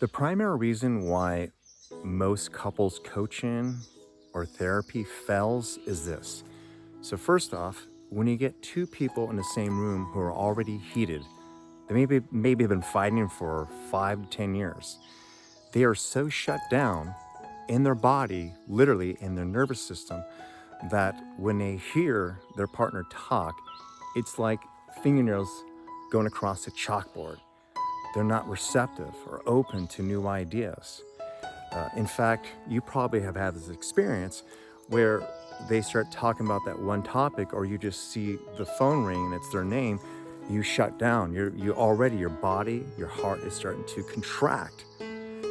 The primary reason why most couples coaching or therapy fails is this. So first off, when you get two people in the same room who are already heated, they maybe have been fighting for 5 to 10 years. They are so shut down in their body, literally in their nervous system, that when they hear their partner talk, it's like fingernails going across a chalkboard. They're not receptive or open to new ideas. In fact, you probably have had this experience where they start talking about that one topic, or you just see the phone ring and it's their name. You shut down. You already, your body, your heart is starting to contract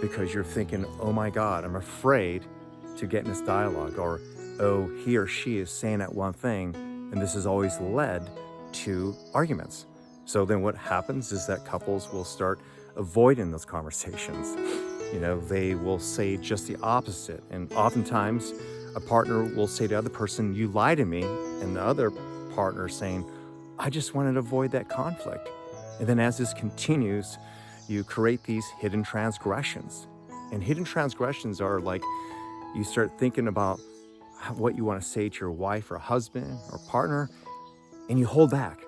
because you're thinking, oh my God, I'm afraid to get in this dialogue, or oh, he or she is saying that one thing, and this has always led to arguments. So then what happens is that couples will start avoiding those conversations. They will say just the opposite. And oftentimes a partner will say to the other person, you lie to me. And the other partner saying, I just wanted to avoid that conflict. And then as this continues, you create these hidden transgressions. And hidden transgressions are like, you start thinking about what you want to say to your wife or husband or partner, and you hold back.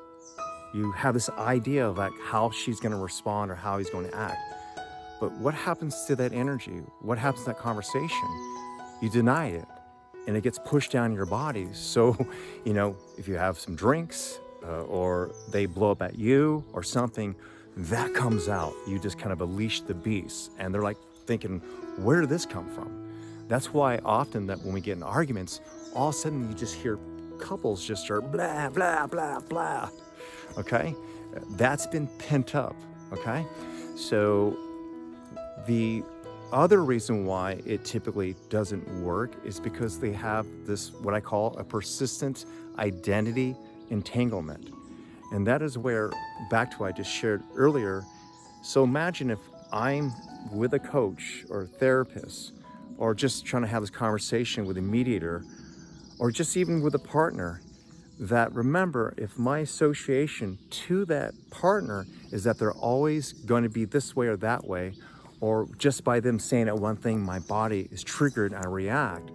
You have this idea of like how she's going to respond or how he's going to act. But what happens to that energy? What happens to that conversation? You deny it, and it gets pushed down your body. So, if you have some drinks or they blow up at you or something, that comes out. You just kind of unleash the beast, and they're like thinking, where did this come from? That's why often that when we get in arguments, all of a sudden you just hear couples just start blah, blah, blah, blah. Okay? That's been pent up. Okay? So the other reason why it typically doesn't work is because they have this, what I call a persistent identity entanglement. And that is where, back to what I just shared earlier. So imagine if I'm with a coach or a therapist, or just trying to have this conversation with a mediator, or just even with a partner, that remember, if my association to that partner is that they're always going to be this way or that way, or just by them saying that one thing, my body is triggered and I react,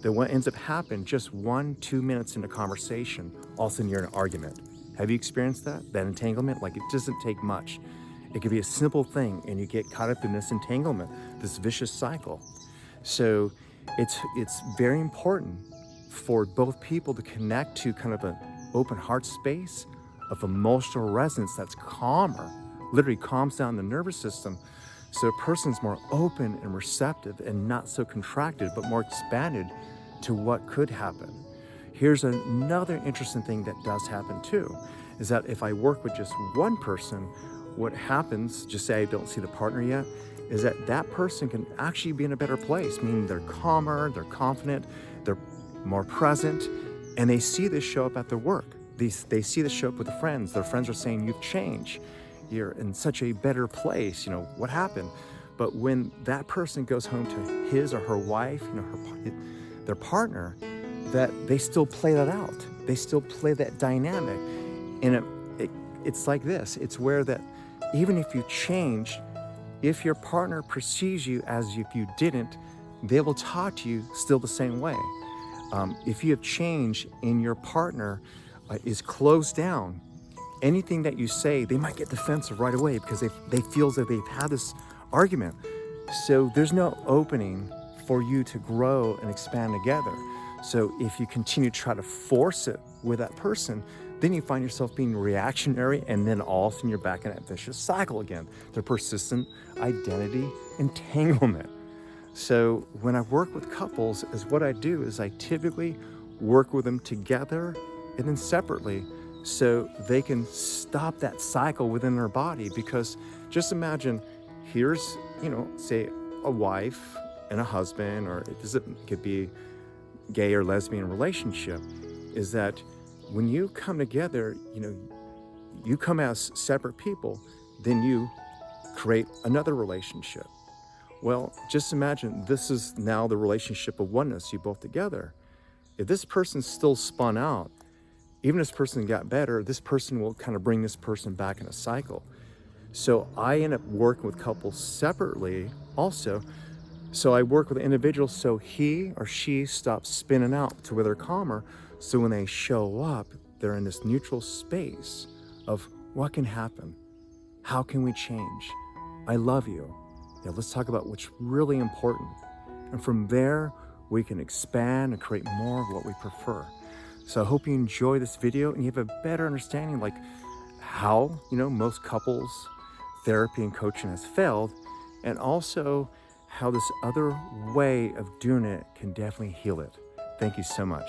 then what ends up happening, just 1-2 minutes into conversation, all of a sudden you're in an argument. Have you experienced that entanglement? Like, it doesn't take much. It could be a simple thing, and you get caught up in this entanglement, this vicious cycle. So it's very important for both people to connect to kind of an open heart space of emotional resonance that's calmer, literally calms down the nervous system. So a person's more open and receptive and not so contracted, but more expanded to what could happen. Here's another interesting thing that does happen too, is that if I work with just one person, what happens, just say I don't see the partner yet, is that person can actually be in a better place, meaning they're calmer, they're confident, they're more present, and they see this show up at their work. They see this show up with the friends. Their friends are saying, you've changed. You're in such a better place. What happened? But when that person goes home to his or her wife, their partner, that they still play that out. They still play that dynamic. And it's like this. It's where that even if you change, if your partner perceives you as if you didn't, they will talk to you still the same way. If you have changed and your partner is closed down, anything that you say, they might get defensive right away because they feel as though they've had this argument. So there's no opening for you to grow and expand together. So if you continue to try to force it with that person, then you find yourself being reactionary, and then all of a sudden you're back in that vicious cycle again, the persistent identity entanglement. So when I work with couples, what I do is I typically work with them together and then separately, so they can stop that cycle within their body. Because just imagine, here's, say a wife and a husband, or it could be gay or lesbian relationship, is that when you come together, you come as separate people, then you create another relationship. Well, just imagine this is now the relationship of oneness, you both together. If this person's still spun out, even if this person got better, this person will kind of bring this person back in a cycle. So I end up working with couples separately also. So I work with individuals so he or she stops spinning out to where they're calmer. So when they show up, they're in this neutral space of what can happen? How can we change? I love you. Yeah, let's talk about what's really important. And from there, we can expand and create more of what we prefer. So I hope you enjoy this video and you have a better understanding like how, most couples therapy and coaching has failed, and also how this other way of doing it can definitely heal it. Thank you so much.